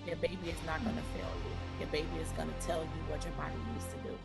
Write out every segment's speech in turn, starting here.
Your baby is not going to fail you. Your baby is going to tell you what your body needs to do.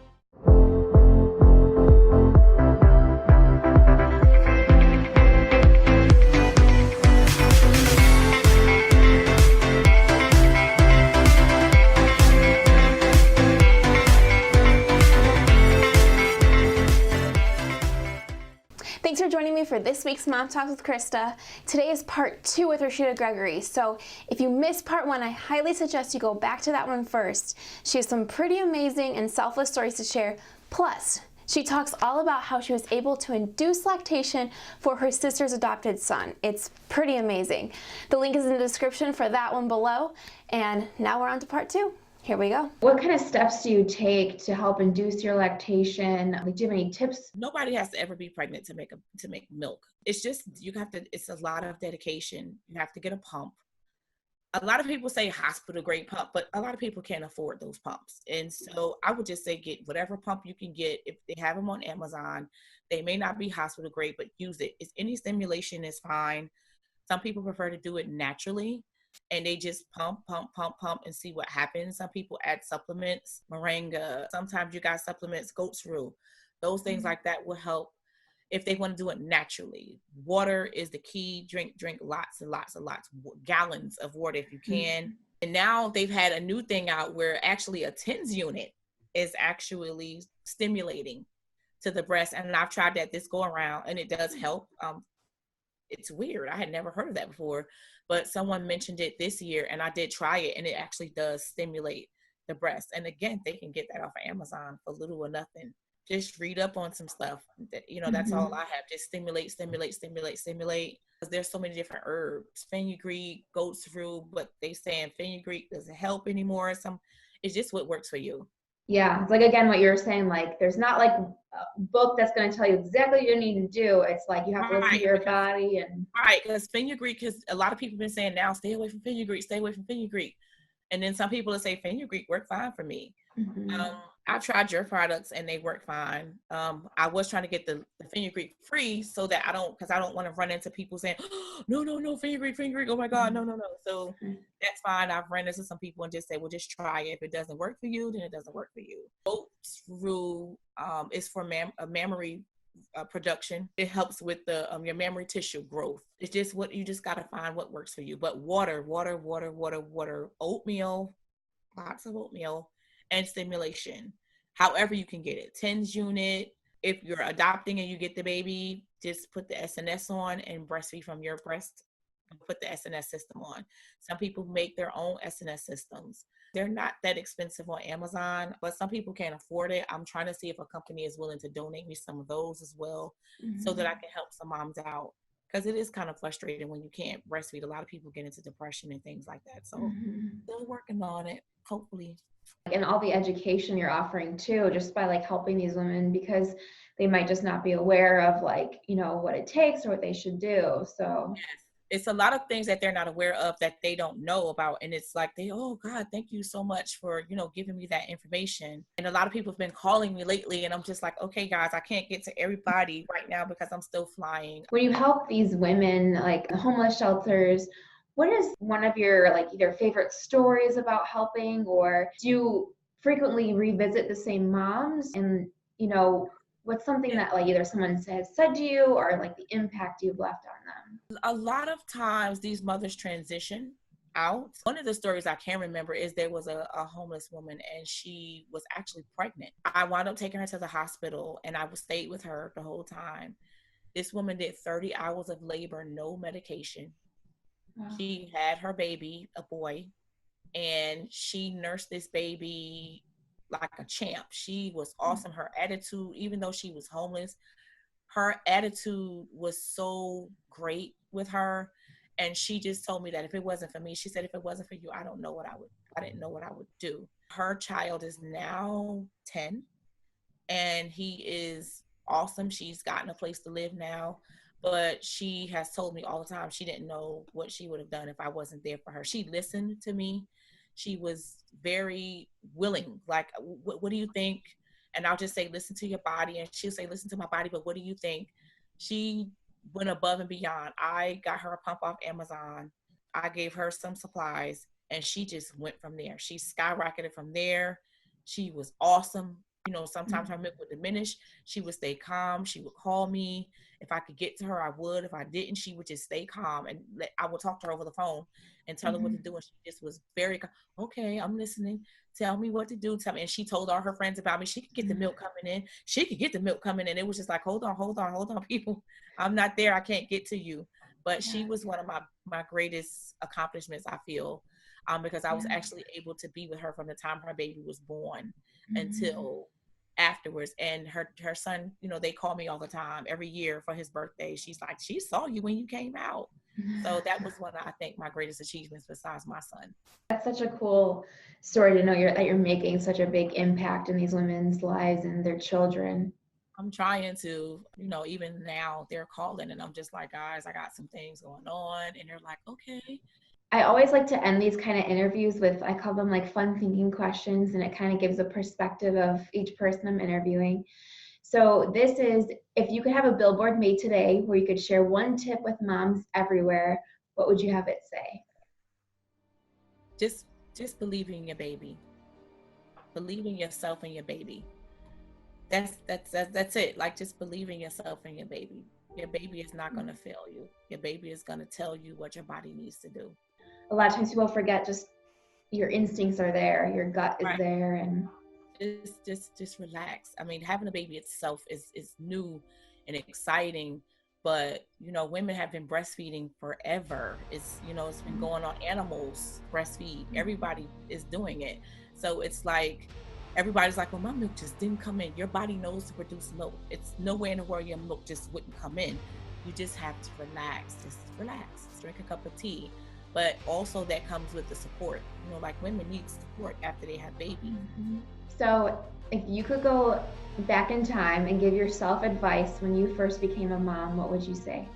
Thanks for joining me for this week's Mom Talks with Krista. Today is part 2 with Rashida Gregory. So if you missed part 1, I highly suggest you go back to that one first. She has some pretty amazing and selfless stories to share. Plus, she talks all about how she was able to induce lactation for her sister's adopted son. It's pretty amazing. The link is in the description for that one below. And now we're on to part 2. Here we go. What kind of steps do you take to help induce your lactation? Like, do you have any tips? Nobody has to ever be pregnant to make milk. It's just, it's a lot of dedication. You have to get a pump. A lot of people say hospital grade pump, but a lot of people can't afford those pumps. And so I would just say get whatever pump you can get. If they have them on Amazon, they may not be hospital grade, but use it. It's, any stimulation is fine. Some people prefer to do it naturally, and they just pump and see what happens. Some people add supplements, moringa. Sometimes you got supplements, goat's rue. Those things like that will help if they want to do it naturally. Water is the key. Drink lots and lots and lots, gallons of water if you can. And now they've had a new thing out where actually a TENS unit is actually stimulating to the breast. And I've tried that this go around, and it does help. It's weird. I had never heard of that before, but someone mentioned it this year, and I did try it, and it actually does stimulate the breast. And again, they can get that off of Amazon for little or nothing. Just read up on some stuff. That's all I have. Just stimulate. There's so many different herbs, fenugreek, goat's rue, but they saying fenugreek doesn't help anymore. It's just what works for you. Yeah, it's like, again, what you're saying, like, there's not like a book that's going to tell you exactly what you need to do. It's like you have to listen to your body. And right, because fenugreek, because a lot of people have been saying now, stay away from fenugreek. And then some people will say fenugreek work fine for me. I've tried your products and they work fine. I was trying to get the fenugreek free so that I don't want to run into people saying, oh, no, fenugreek. Oh my God, no. So that's fine. I've run into some people and just say, well, just try it. If it doesn't work for you, then it doesn't work for you. Goat's rue is for mammary production. It helps with the your mammary tissue growth. It's just what you just got to find what works for you. But water, oatmeal, lots of oatmeal, and stimulation. However you can get it. TENS unit. If you're adopting and you get the baby, just put the SNS on and breastfeed from your breast. Put the SNS system on. Some people make their own SNS systems. They're not that expensive on Amazon, but some people can't afford it. I'm trying to see if a company is willing to donate me some of those as well, so that I can help some moms out. Because it is kind of frustrating when you can't breastfeed. A lot of people get into depression and things like that. So still working on it, hopefully. And all the education you're offering too, just by like helping these women, because they might just not be aware of like, what it takes or what they should do. So yes. It's a lot of things that they're not aware of that they don't know about. And it's like, oh God, thank you so much for, giving me that information. And a lot of people have been calling me lately, and I'm just like, okay, guys, I can't get to everybody right now because I'm still flying. When you help these women, like the homeless shelters, what is one of your like either favorite stories about helping, or do you frequently revisit the same moms? And, what's something that like either someone has said to you or like the impact you've left on them? A lot of times these mothers transition out. One of the stories I can remember is there was a homeless woman, and she was actually pregnant. I wound up taking her to the hospital, and I stayed with her the whole time. This woman did 30 hours of labor, no medication. Wow. She had her baby, a boy, and she nursed this baby like a champ. She was awesome. Her attitude, even though she was homeless, her attitude was so great with her. And she just told me that if it wasn't for me, she said, if it wasn't for you, I didn't know what I would do. Her child is now 10, and he is awesome. She's gotten a place to live now, but she has told me all the time she didn't know what she would have done if I wasn't there for her. She listened to me. She was very willing. Like, what do you think? And I'll just say, listen to your body. And she'll say, listen to my body, but what do you think? She went above and beyond. I got her a pump off Amazon. I gave her some supplies. and she just went from there. She skyrocketed from there. She was awesome. You know, sometimes her milk would diminish. She would stay calm. She would call me. If I could get to her, I would. If I didn't, she would just stay calm. And I would talk to her over the phone and tell her what to do. And she just was very, okay, I'm listening. Tell me what to do. Tell me. And she told all her friends about me. She could get the milk coming in. She could get the milk coming in. It was just like, hold on, people. I'm not there. I can't get to you. But she was one of my greatest accomplishments, I feel, because I was actually able to be with her from the time her baby was born until afterwards. And her son, you know, they call me all the time every year for his birthday. She's like, she saw you when you came out. So that was one of, I think, my greatest achievements besides my son. That's such a cool story to know that you're making such a big impact in these women's lives and their children. I'm trying to, you know, even now they're calling and I'm just like, guys, I got some things going on. And they're like, okay. I always like to end these kind of interviews with, I call them like fun thinking questions, and it kind of gives a perspective of each person I'm interviewing. So this is, if you could have a billboard made today where you could share one tip with moms everywhere, what would you have it say? Just believe in your baby. Believe in yourself and your baby. That's it. Like, just believe in yourself and your baby. Your baby is not going to fail you. Your baby is going to tell you what your body needs to do. A lot of times people forget just your instincts are there, your gut is there, and just relax. I mean, having a baby itself is new and exciting, but you know, women have been breastfeeding forever. It's, you know, it's been going on. Animals breastfeed. Everybody is doing it. So it's like everybody's like, well, my milk just didn't come in. Your body knows to produce milk. It's nowhere in the world your milk just wouldn't come in. You just have to relax. Just relax. Drink a cup of tea. But also that comes with the support. You know, like women need support after they have babies. So if you could go back in time and give yourself advice when you first became a mom, what would you say?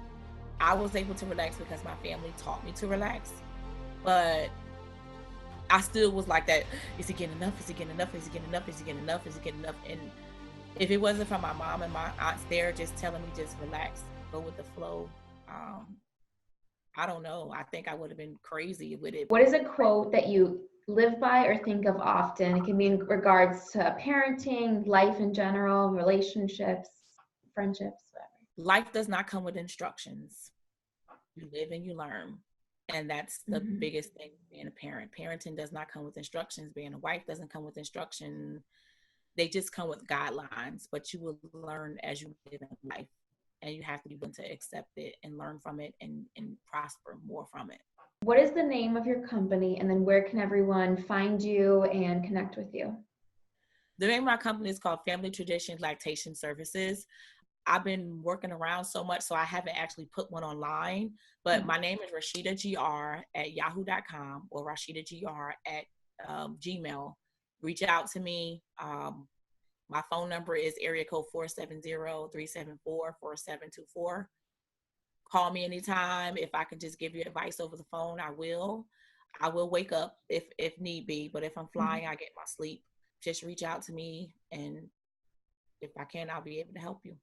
I was able to relax because my family taught me to relax. But I still was like that, is it getting enough? Is it getting enough? Is it getting enough? Is it getting enough? Is it getting enough? And if it wasn't for my mom and my aunts there just telling me just relax, go with the flow, I don't know. I think I would have been crazy with it. What is a quote that you live by or think of often? It can be in regards to parenting, life in general, relationships, friendships, whatever. Life does not come with instructions. You live and you learn. And that's the biggest thing being a parent. Parenting does not come with instructions. Being a wife doesn't come with instruction. They just come with guidelines, but you will learn as you live in life. And you have to be willing to accept it and learn from it and prosper more from it. What is the name of your company, and then where can everyone find you and connect with you? The name of my company is called Family Tradition Lactation Services. I've been working around so much, so I haven't actually put one online, but my name is RashidaGR@yahoo.com or RashidaGR@Gmail. Reach out to me. My phone number is area code 470-374-4724. Call me anytime. If I can just give you advice over the phone, I will. I will wake up if need be, but if I'm flying, I get my sleep. Just reach out to me, and if I can, I'll be able to help you.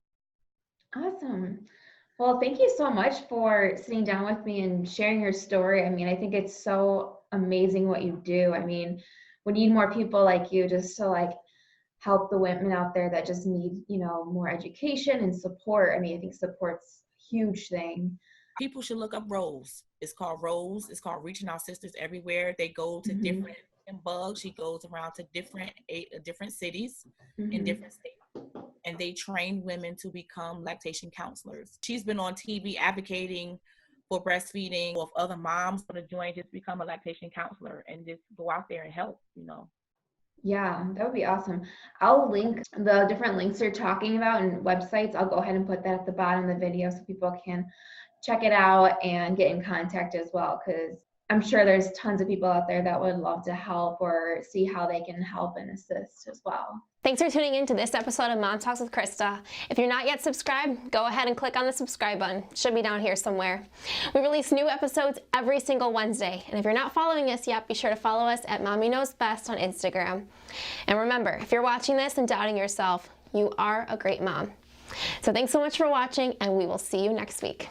Awesome. Well, thank you so much for sitting down with me and sharing your story. I mean, I think it's so amazing what you do. I mean, we need more people like you just to like help the women out there that just need, you know, more education and support. I mean, I think support's a huge thing. People should look up Rose. It's called Rose. It's called Reaching Our Sisters Everywhere. They go to different bugs. She goes around to different cities in different states. And they train women to become lactation counselors. She's been on TV advocating for breastfeeding. Or if other moms want to join, just become a lactation counselor and just go out there and help, you know. Yeah, that would be awesome. I'll link the different links you're talking about and websites. I'll go ahead and put that at the bottom of the video so people can check it out and get in contact as well, because I'm sure there's tons of people out there that would love to help or see how they can help and assist as well. Thanks for tuning in to this episode of Mom Talks with Krista. If you're not yet subscribed, go ahead and click on the subscribe button. It should be down here somewhere. We release new episodes every single Wednesday. And if you're not following us yet, be sure to follow us at Mommy Knows Best on Instagram. And remember, if you're watching this and doubting yourself, you are a great mom. So thanks so much for watching, and we will see you next week.